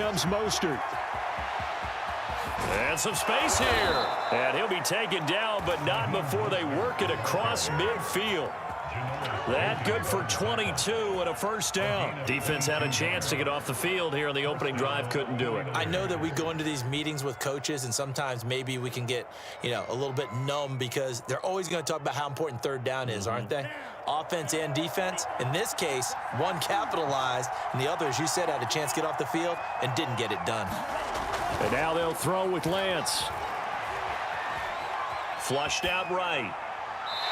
comes Mostert. And some space here. And he'll be taken down, but not before they work it across midfield. That good for 22 and a first down. Defense had a chance to get off the field here in the opening drive, couldn't do it. I know that we go into these meetings with coaches, and sometimes maybe we can get, a little bit numb because they're always going to talk about how important third down is, aren't they? Offense and defense. In this case, one capitalized, and the other, as you said, had a chance to get off the field and didn't get it done. And now they'll throw with Lance. Flushed out right.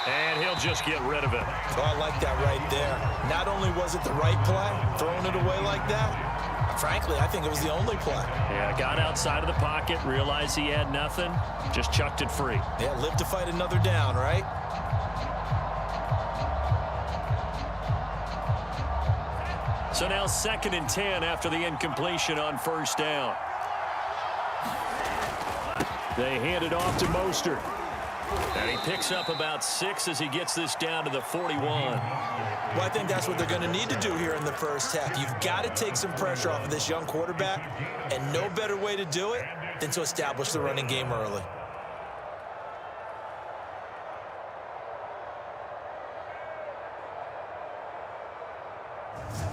And he'll just get rid of it. Oh, I like that right there. Not only was it the right play, throwing it away like that, frankly, I think it was the only play. Yeah, got outside of the pocket, realized he had nothing, just chucked it free. Yeah, live to fight another down, right? So now 2nd and 10 after the incompletion on first down. They hand it off to Mostert. And he picks up about 6 as he gets this down to the 41. Well, I think that's what they're going to need to do here in the first half. You've got to take some pressure off of this young quarterback, and no better way to do it than to establish the running game early.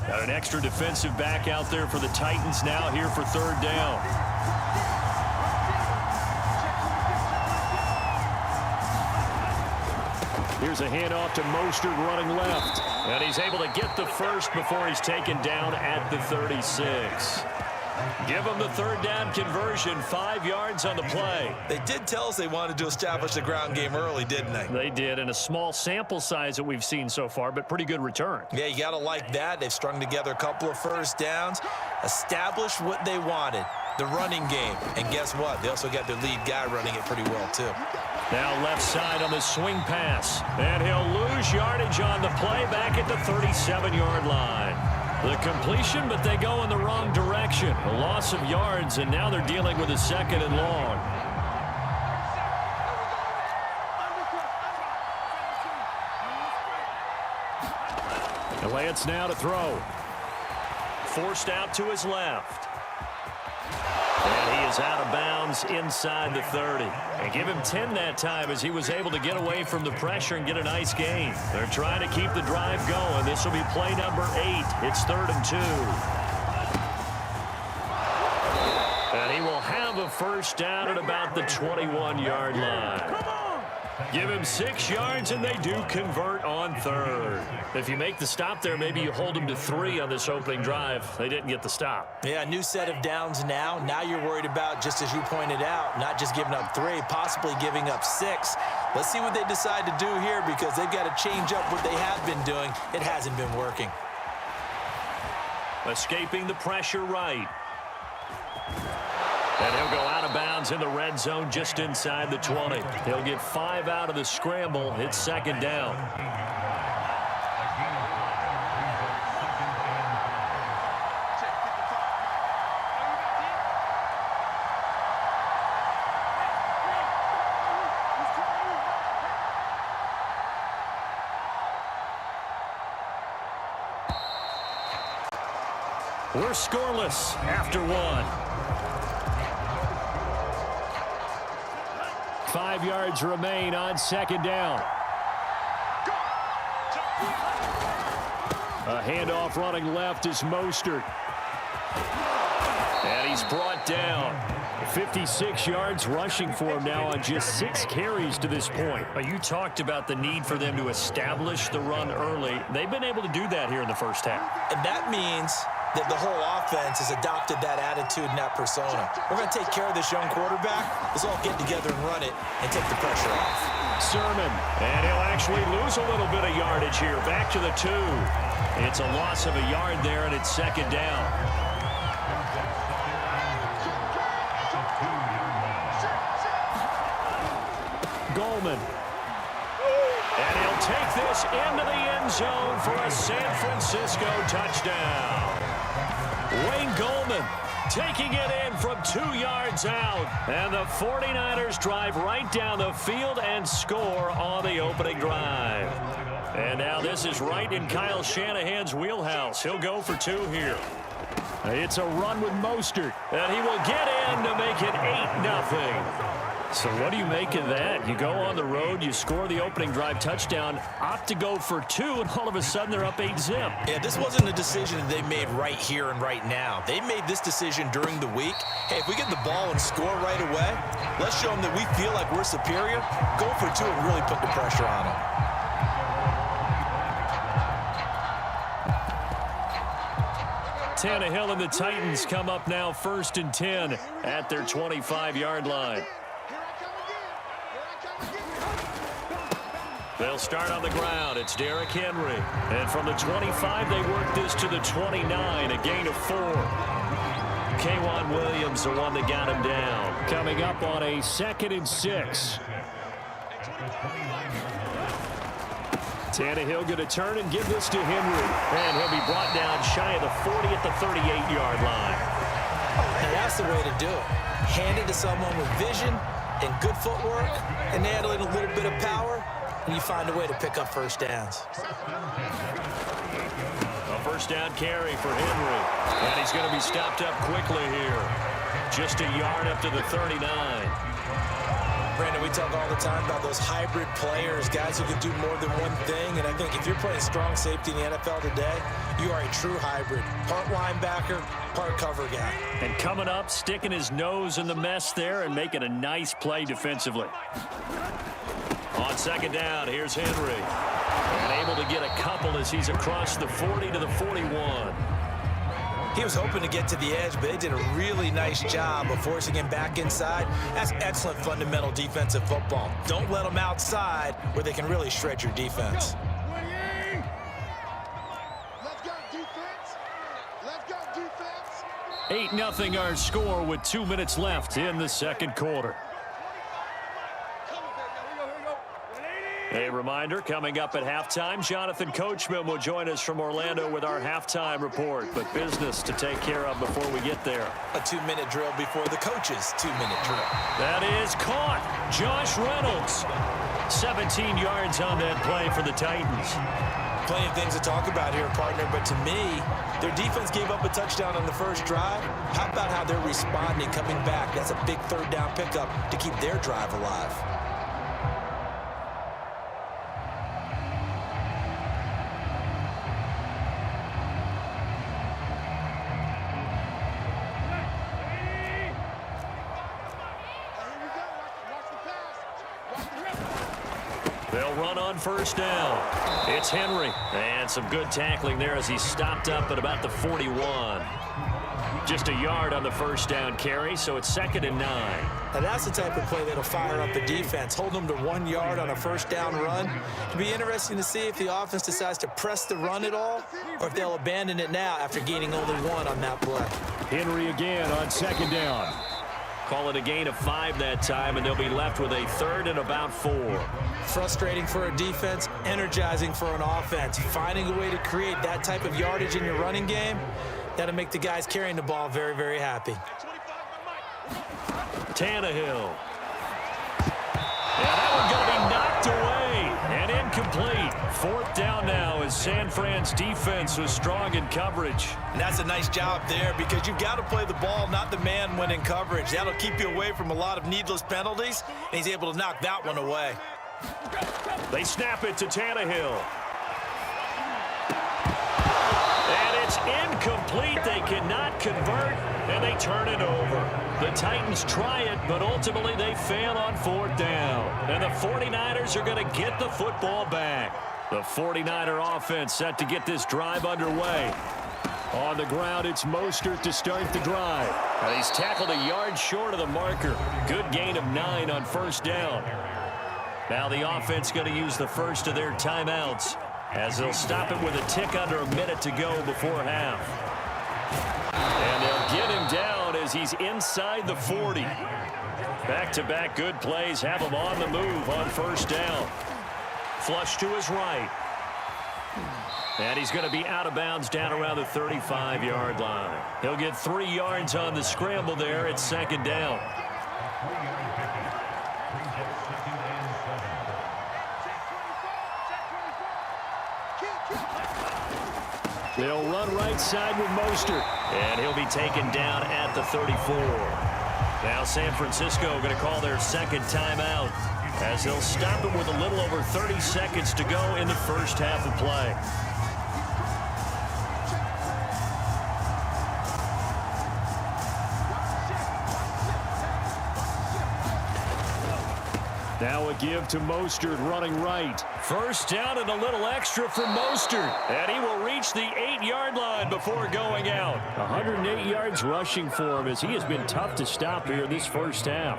Got an extra defensive back out there for the Titans now here for third down. Here's a handoff to Mostert running left. And he's able to get the first before he's taken down at the 36. Give him the third down conversion, 5 yards on the play. They did tell us they wanted to establish the ground game early, didn't they? They did, in a small sample size that we've seen so far, but pretty good return. Yeah, you got to like that. They've strung together a couple of first downs, established what they wanted, the running game. And guess what? They also got their lead guy running it pretty well, too. Now left side on the swing pass. And he'll lose yardage on the play back at the 37-yard line. The completion, but they go in the wrong direction. A loss of yards, and now they're dealing with a 2nd and long. And Lance now to throw. Forced out to his left. And he is out of bounds inside the 30. And give him 10 that time as he was able to get away from the pressure and get a nice gain. They're trying to keep the drive going. This will be play number 8. It's 3rd and 2. And he will have a first down at about the 21-yard line. Give him 6 yards, and they do convert on 3rd. If you make the stop there, maybe you hold them to 3 on this opening drive. They didn't get the stop. Yeah, a new set of downs now. Now you're worried about, just as you pointed out, not just giving up 3, possibly giving up 6. Let's see what they decide to do here because they've got to change up what they have been doing. It hasn't been working. Escaping the pressure right. And he'll go out of bounds in the red zone just inside the 20. He'll get 5 out of the scramble. It's 2nd down. We're scoreless after 1. 5 yards remain on 2nd down. A handoff running left is Mostert. And he's brought down. 56 yards rushing for him now on just 6 carries to this point. You talked about the need for them to establish the run early. They've been able to do that here in the first half. And that means that the whole offense has adopted that attitude and that persona. We're going to take care of this young quarterback. Let's all get together and run it and take the pressure off. Sermon. And he'll actually lose a little bit of yardage here. Back to the 2. It's a loss of a yard there, and it's 2nd down. Goldman. And he'll take this into the end zone for a San Francisco touchdown. Wayne Goldman taking it in from 2 yards out. And the 49ers drive right down the field and score on the opening drive. And now this is right in Kyle Shanahan's wheelhouse. He'll go for 2 here. It's a run with Mostert. And he will get in to make it 8-0. So what do you make of that? You go on the road, you score the opening drive touchdown, opt to go for 2, and all of a sudden they're up 8-zip. Yeah, this wasn't a decision that they made right here and right now. They made this decision during the week. Hey, if we get the ball and score right away, let's show them that we feel like we're superior. Go for 2 and really put the pressure on them. Tannehill and the Titans come up now 1st and 10 at their 25-yard line. They'll start on the ground. It's Derrick Henry. And from the 25, they work this to the 29, a gain of 4. K'Wan Williams, the one that got him down. Coming up on a 2nd and 6. Tannehill going to turn and give this to Henry. And he'll be brought down shy of the 40 at the 38-yard line. And that's the way to do it. Hand it to someone with vision and good footwork and add in a little bit of power, and you find a way to pick up first downs. A first down carry for Henry. And he's going to be stopped up quickly here. Just a yard up to the 39. Brandon, we talk all the time about those hybrid players, guys who can do more than one thing. And I think if you're playing strong safety in the NFL today, you are a true hybrid. Part linebacker, part cover guy. And coming up, sticking his nose in the mess there and making a nice play defensively. On 2nd down, here's Henry. And able to get a couple as he's across the 40 to the 41. He was hoping to get to the edge, but they did a really nice job of forcing him back inside. That's excellent fundamental defensive football. Don't let them outside where they can really shred your defense. Let's go defense. Let's go defense. 8-0 our score with 2 minutes left in the 2nd quarter. A reminder, coming up at halftime, Jonathan Coachman will join us from Orlando with our halftime report, but business to take care of before we get there. A 2-minute drill before the coach's 2-minute drill. That is caught. Josh Reynolds. 17 yards on that play for the Titans. Plenty of things to talk about here, partner, but to me, their defense gave up a touchdown on the first drive. How about how they're responding, coming back? That's a big 3rd down pickup to keep their drive alive. They'll run on 1st down. It's Henry. And some good tackling there as he stopped up at about the 41. Just a yard on the 1st down carry, so it's 2nd and 9. Now that's the type of play that'll fire up the defense. Hold them to 1 yard on a 1st down run. It'll be interesting to see if the offense decides to press the run at all or if they'll abandon it now after gaining only 1 on that play. Henry again on 2nd down. Call it a gain of 5 that time, and they'll be left with a 3rd and about 4. Frustrating for a defense, energizing for an offense. Finding a way to create that type of yardage in your running game, that'll make the guys carrying the ball very, very happy. Tannehill. Yeah, that one going to be knocked away and incomplete. 4th down now as San Fran's defense was strong in coverage. And that's a nice job there because you've got to play the ball, not the man when in coverage. That'll keep you away from a lot of needless penalties, and he's able to knock that one away. They snap it to Tannehill. And it's incomplete. They cannot convert, and they turn it over. The Titans try it, but ultimately they fail on 4th down. And the 49ers are going to get the football back. The 49er offense set to get this drive underway. On the ground, it's Mostert to start the drive. And he's tackled a yard short of the marker. Good gain of 9 on 1st down. Now the offense going to use the first of their timeouts as they'll stop it with a tick under a minute to go before half. And they'll get him down as he's inside the 40. Back-to-back good plays have him on the move on 1st down. Flush to his right. And he's going to be out of bounds down around the 35-yard line. He'll get 3 yards on the scramble there at 2nd down. They'll run right side with Mostert. And he'll be taken down at the 34. Now San Francisco going to call their second timeout as they'll stop him with a little over 30 seconds to go in the first half of play. Now a give to Mostert running right. First down and a little extra for Mostert. And he will reach the 8-yard line before going out. 108 yards rushing for him as he has been tough to stop here this first half.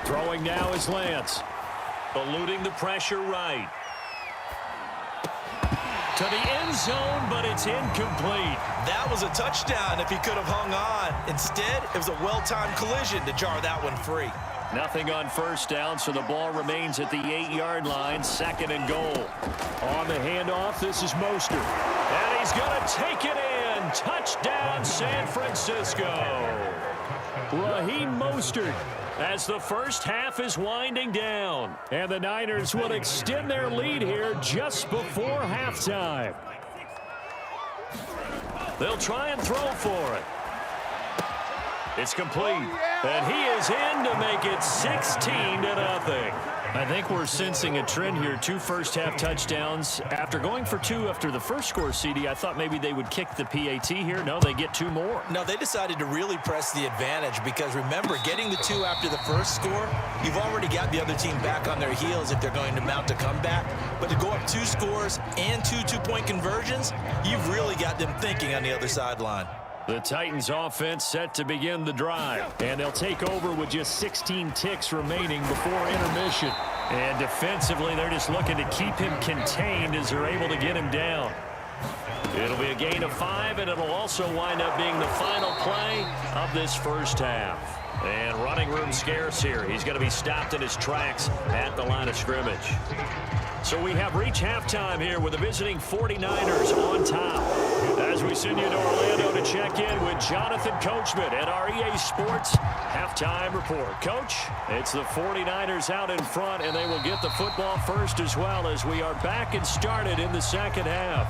Throwing now is Lance. Eluding the pressure right. To the end zone, but it's incomplete. That was a touchdown if he could have hung on. Instead, it was a well-timed collision to jar that one free. Nothing on first down, so the ball remains at the 8-yard line, second and goal. On the handoff, this is Mostert. And he's going to take it in. Touchdown, San Francisco. Raheem Mostert. As the first half is winding down. And the Niners will extend their lead here just before halftime. They'll try and throw for it. It's complete. And he is in to make it 16-0. I think we're sensing a trend here. 2 first-half touchdowns. After going for 2 after the first score, CD, I thought maybe they would kick the PAT here. No, they get 2 more. No, they decided to really press the advantage because, remember, getting the 2 after the first score, you've already got the other team back on their heels if they're going to mount a comeback. But to go up 2 scores and 2 two-point conversions, you've really got them thinking on the other sideline. The Titans offense set to begin the drive. And they'll take over with just 16 ticks remaining before intermission. And defensively, they're just looking to keep him contained as they're able to get him down. It'll be a gain of 5, and it'll also wind up being the final play of this first half. And running room scarce here. He's going to be stopped in his tracks at the line of scrimmage. So we have reached halftime here with the visiting 49ers on top. As we send you to Orlando to check in with Jonathan Coachman at our EA Sports Halftime Report. Coach, it's the 49ers out in front, and they will get the football first as well as we are back and started in the second half.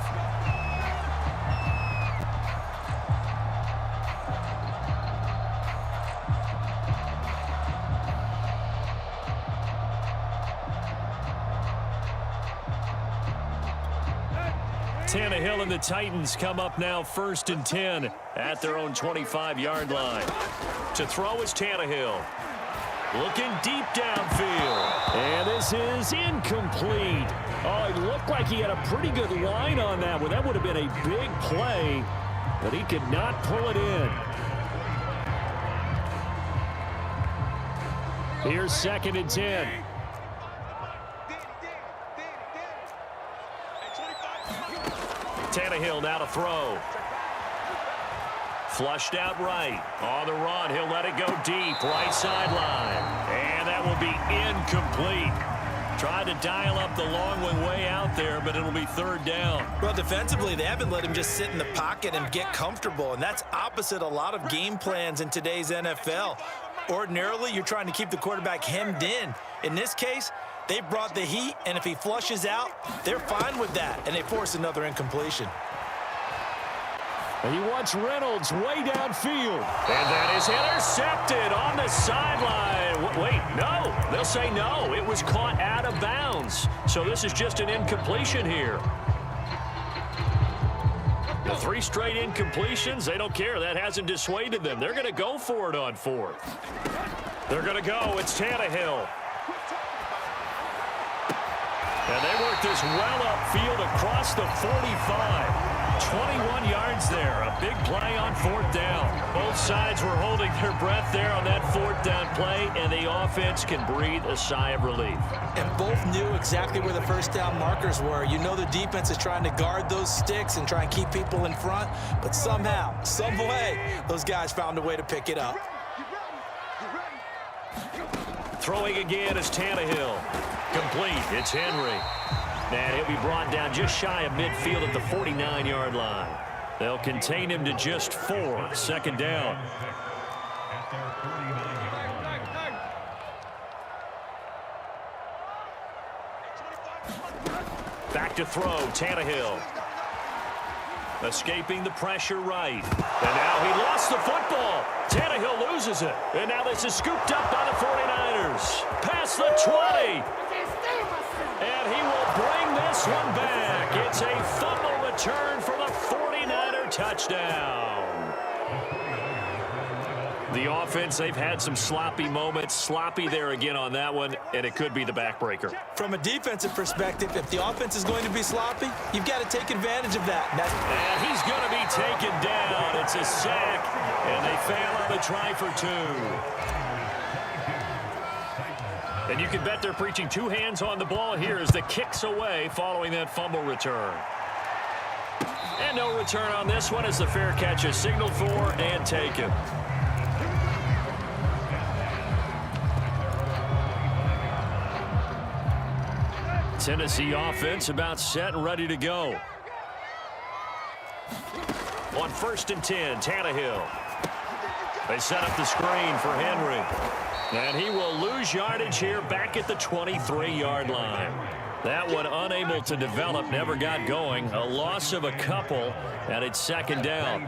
Tannehill and the Titans come up now 1st and 10 at their own 25-yard line. To throw is Tannehill. Looking deep downfield. And this is incomplete. Oh, it looked like he had a pretty good line on that one. That would have been a big play, but he could not pull it in. Here's 2nd and 10. Tannehill now to throw. Flushed out right. On the run, he'll let it go deep. Right sideline. And that will be incomplete. Tried to dial up the long one way out there, but it'll be 3rd down. Well, defensively, they haven't let him just sit in the pocket and get comfortable, and that's opposite a lot of game plans in today's NFL. Ordinarily, you're trying to keep the quarterback hemmed in. In this case, they brought the heat, and if he flushes out, they're fine with that, and they force another incompletion. He wants Reynolds way downfield. And that is intercepted on the sideline. Wait, no. They'll say no. It was caught out of bounds. So this is just an incompletion here. The 3 straight incompletions, they don't care. That hasn't dissuaded them. They're going to go for it on 4th. They're going to go. It's Tannehill. And they work this well upfield across the 45. 21 yards there. A big play on 4th down. Both sides were holding their breath there on that 4th down play, and the offense can breathe a sigh of relief. And both knew exactly where the first down markers were. You know the defense is trying to guard those sticks and try and keep people in front, but somehow, some way, those guys found a way to pick it up. Throwing again is Tannehill. Complete. It's Henry. And he'll be brought down just shy of midfield at the 49-yard line. They'll contain him to just 4. 2nd down. Back to throw, Tannehill. Escaping the pressure right. And now he lost the football. Tannehill loses it. And now this is scooped up by the 49ers. Past the 20. And he will bring this one back. It's a fumble return for the 49er touchdown. The offense, they've had some sloppy moments. Sloppy there again on that one, and it could be the backbreaker. From a defensive perspective, if the offense is going to be sloppy, you've got to take advantage of that. And he's going to be taken down. It's a sack, and they fail on the try for 2. And you can bet they're preaching 2 hands on the ball here as the kick's away following that fumble return. And no return on this one as the fair catch is signaled for and taken. Tennessee offense about set and ready to go. On 1st and 10, Tannehill. They set up the screen for Henry. And he will lose yardage here back at the 23-yard line. That one unable to develop, never got going. A loss of a couple, and it's 2nd down.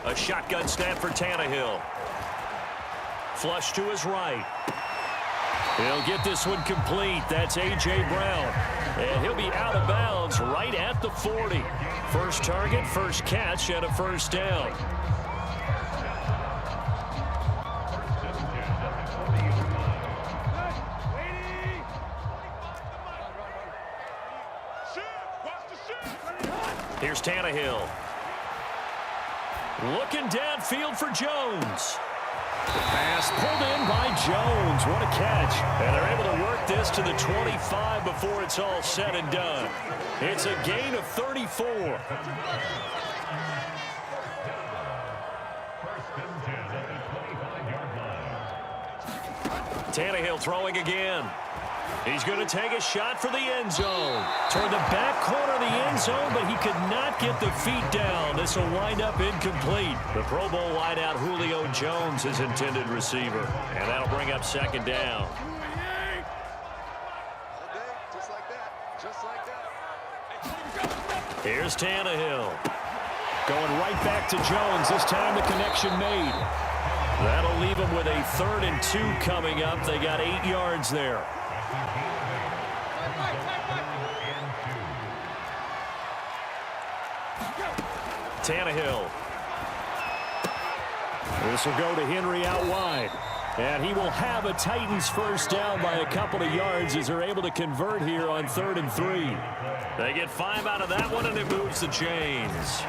A shotgun snap for Tannehill. Flush to his right. He'll get this one complete. That's A.J. Brown. And he'll be out of bounds right at the 40. First target, first catch, and a 1st down. Here's Tannehill. Looking downfield for Jones. Pass pulled in by Jones. What a catch. And they're able to work this to the 25 before it's all said and done. It's a gain of 34. Tannehill throwing again. He's going to take a shot for the end zone. Toward the back corner of the end zone, but he could not get the feet down. This will wind up incomplete. The Pro Bowl wideout Julio Jones is intended receiver. And that'll bring up 2nd down. Here's Tannehill. Going right back to Jones. This time the connection made. That'll leave him with a 3rd and 2 coming up. They got 8 yards there. Tannehill. This will go to Henry out wide. And he will have a Titans 1st down by a couple of yards as they're able to convert here on 3rd and 3. They get 5 out of that one, and it moves the chains.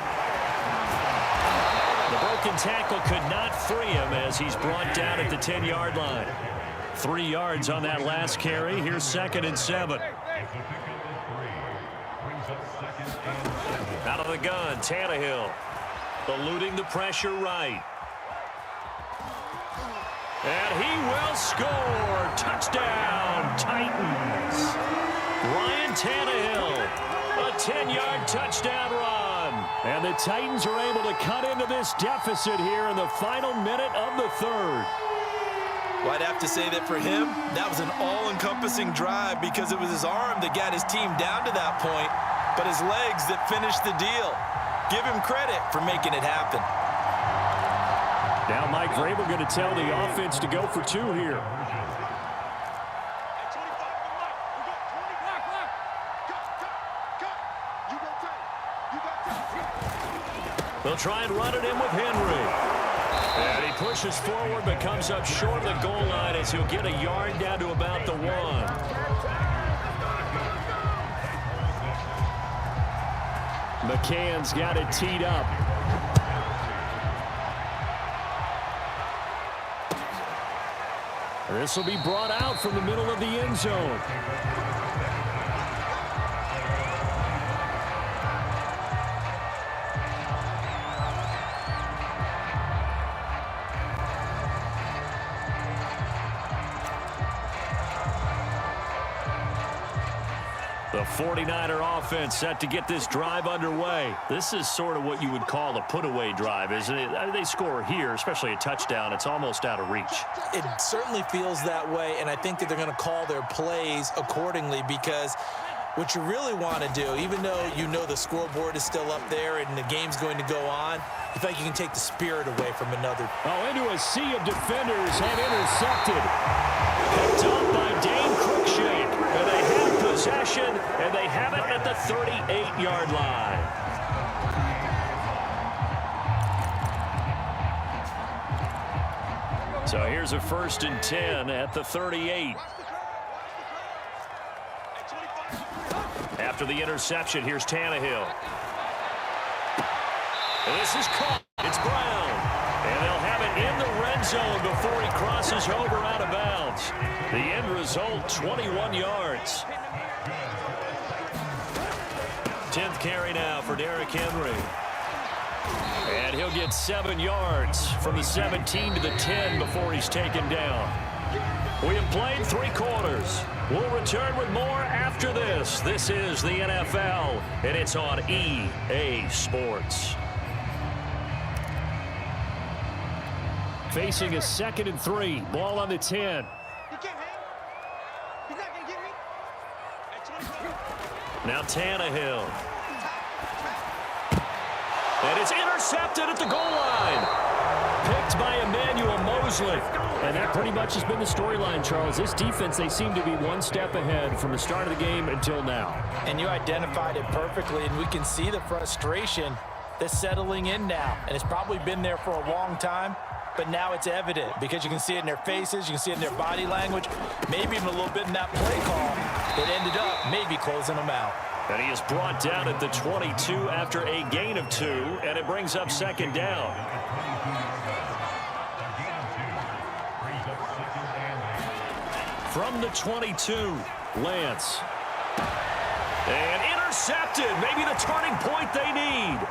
The broken tackle could not free him as he's brought down at the 10-yard line. 3 yards on that last carry. Here's 2nd and 7. Out of the gun, Tannehill. Eluding the pressure right. And he will score. Touchdown, Titans. Ryan Tannehill, a 10-yard touchdown run. And the Titans are able to cut into this deficit here in the final minute of the 3rd. Well, I'd have to say that for him, that was an all-encompassing drive because it was his arm that got his team down to that point, but his legs that finished the deal. Give him credit for making it happen. Now Mike Vrabel going to tell the offense to go for 2 here. They'll try and run it in with Henry. And he pushes forward but comes up short of the goal line as he'll get a yard down to about the 1. McCann's got it teed up. This will be brought out from the middle of the end zone. The The 49er offense set to get this drive underway. This is sort of what you would call a put-away drive, isn't it? I mean, they score here, especially a touchdown. It's almost out of reach. It certainly feels that way, and I think that they're going to call their plays accordingly, because what you really want to do, even though you know the scoreboard is still up there and the game's going to go on, you think you can take the spirit away from another. Oh, into a sea of defenders and intercepted. Picked up by Dane Cruikshank. And they have possession, and they have it at the 38-yard line. So here's a 1st and 10 at the 38. After the interception, here's Tannehill. And this is caught. It's Brown. And they'll have it in the red zone before he crosses over out of bounds. The end result, 21 yards. 10th carry now for Derrick Henry. And he'll get 7 yards from the 17 to the 10 before he's taken down. We have played 3 quarters. We'll return with more after this. This is the NFL, and it's on EA Sports. Facing a 2nd and 3. Ball on the 10. You can't hang. You're not going to get me. Now Tannehill. And it's intercepted at the goal line. Picked by Emmanuel Mosley. And that pretty much has been the storyline, Charles. This defense, they seem to be one step ahead from the start of the game until now. And you identified it perfectly, and we can see the frustration that's settling in now. And it's probably been there for a long time, but now it's evident because you can see it in their faces, you can see it in their body language, maybe even a little bit in that play call that ended up maybe closing them out. And he is brought down at the 22 after a gain of 2, and it brings up 2nd down. From the 22, Lance. And intercepted. Maybe the turning point they need.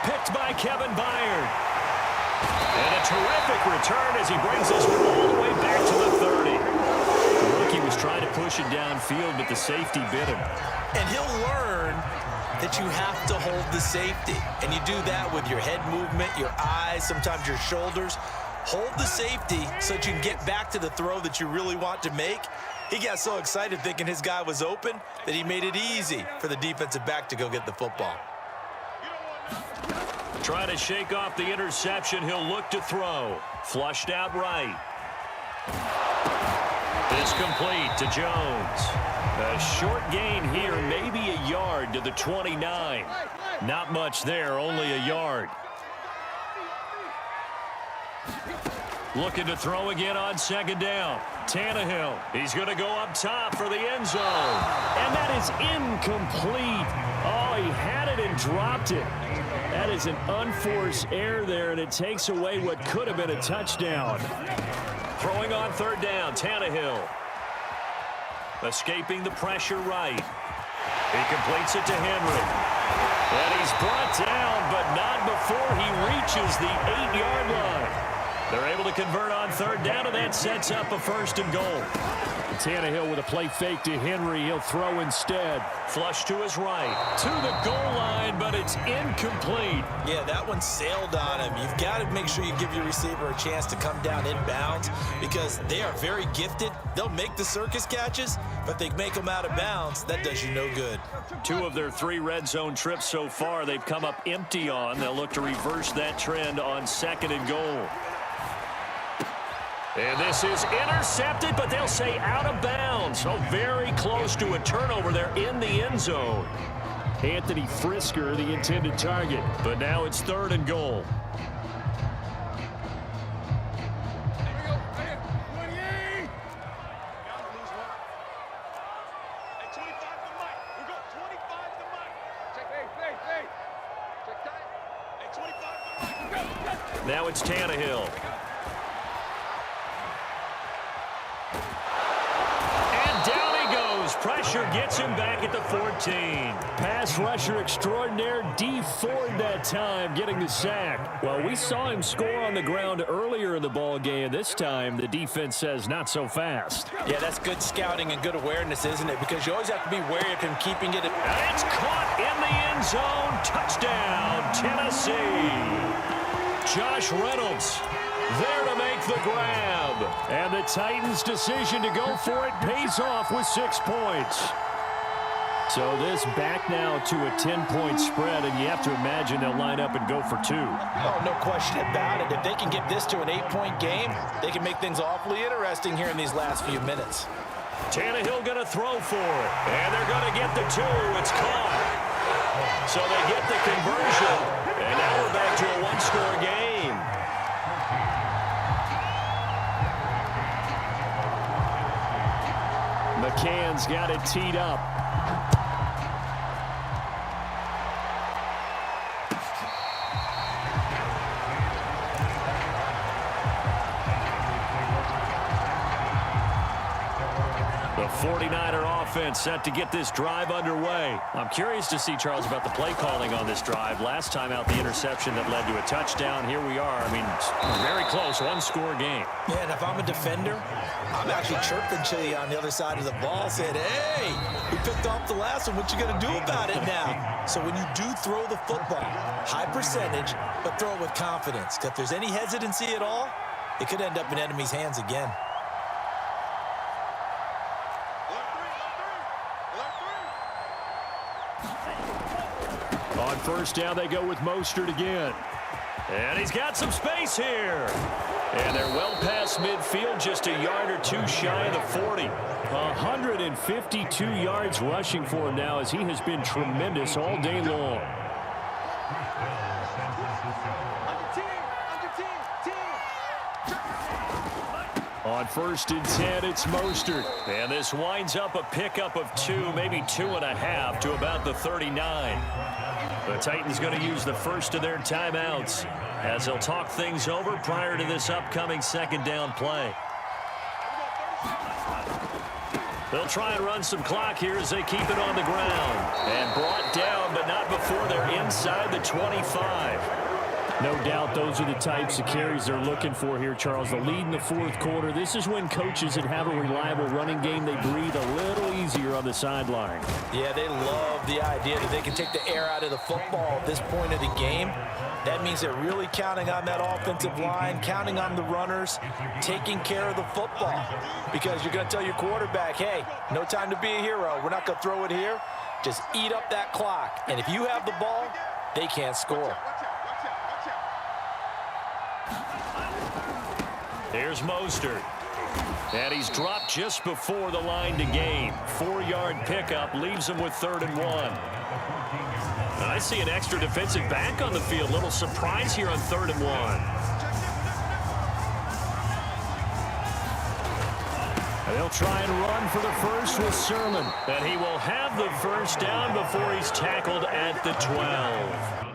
Picked by Kevin Byard. And a terrific return as he brings this one all the way back to the 30. The rookie was trying to push it downfield, but the safety bit him. And he'll learn that you have to hold the safety. And you do that with your head movement, your eyes, sometimes your shoulders. Hold the safety so that you can get back to the throw that you really want to make. He got so excited thinking his guy was open that he made it easy for the defensive back to go get the football. Trying to shake off the interception. He'll look to throw. Flushed out right. It's complete to Jones. A short gain here, maybe a yard to the 29. Not much there, only a yard. Looking to throw again on 2nd down. Tannehill. He's going to go up top for the end zone. And that is incomplete. Oh, he had it and dropped it. That is an unforced error there, and it takes away what could have been a touchdown. Throwing on 3rd down, Tannehill. Escaping the pressure right. He completes it to Henry. And he's brought down, but not before he reaches the 8-yard line. They're able to convert on 3rd down, and that sets up a 1st and goal. Tannehill with a play fake to Henry. He'll throw instead. Flush to his right. To the goal line, but it's incomplete. Yeah, that one sailed on him. You've got to make sure you give your receiver a chance to come down inbounds because they are very gifted. They'll make the circus catches, but they make them out of bounds. That does you no good. 2 of their 3 red zone trips so far, they've come up empty on. They'll look to reverse that trend on 2nd and goal. And this is intercepted, but they'll say out of bounds. So very close to a turnover there in the end zone. Anthony Frisker, the intended target. But now it's 3rd and goal. Now it's Tannehill. pressure gets him back at the 14. Pass rusher extraordinaire, D Ford that time, getting the sack. Well, we saw him score on the ground earlier in the ball game. This time, the defense says not so fast. Yeah, that's good scouting and good awareness, isn't it? Because you always have to be wary of him keeping it. And it's caught in the end zone. Touchdown, Tennessee. Josh Reynolds there to make the grab. And the Titans' decision to go for it pays off with 6 points. So this back now to a 10-point spread, and you have to imagine they'll line up and go for 2. Oh, no question about it. If they can get this to an 8-point game, they can make things awfully interesting here in these last few minutes. Tannehill going to throw for it. And they're going to get the 2. It's caught. So they get the conversion. And now we're back to a one-score game. McCann's got it teed up. The 49er offense set to get this drive underway. I'm curious to see, Charles, about the play calling on this drive. Last time out, the interception that led to a touchdown. Here we are. I mean, very close, one-score game. Yeah, and if I'm a defender, I'm actually chirping to you on the other side of the ball, saying, hey, we picked off the last one. What you going to do about it now? So when you do throw the football, high percentage, but throw it with confidence. Because if there's any hesitancy at all, it could end up in enemy's hands again. On first down, they go with Mostert again. And he's got some space here. And they're well past midfield, just a yard or two shy of the 40. 152 yards rushing for him now, as he has been tremendous all day long. On first and 10, it's Mostert. And this winds up a pickup of 2, maybe 2.5 to about the 39. The Titans going to use the first of their timeouts as they'll talk things over prior to this upcoming second down play. They'll try and run some clock here as they keep it on the ground. And brought down, but not before they're inside the 25. No doubt those are the types of carries they're looking for here, Charles. The lead in the fourth quarter. This is when coaches that have a reliable running game, they breathe a little easier on the sideline. Yeah, they love the idea that they can take the air out of the football at this point of the game. That means they're really counting on that offensive line, counting on the runners, taking care of the football. Because you're going to tell your quarterback, hey, no time to be a hero. We're not going to throw it here. Just eat up that clock. And if you have the ball, they can't score. Here's Mostert. And he's dropped just before the line to gain. 4-yard pickup leaves him with 3rd and 1. And I see an extra defensive back on the field. Little surprise here on 3rd and 1. And they'll try and run for the first with Sermon. And he will have the first down before he's tackled at the 12.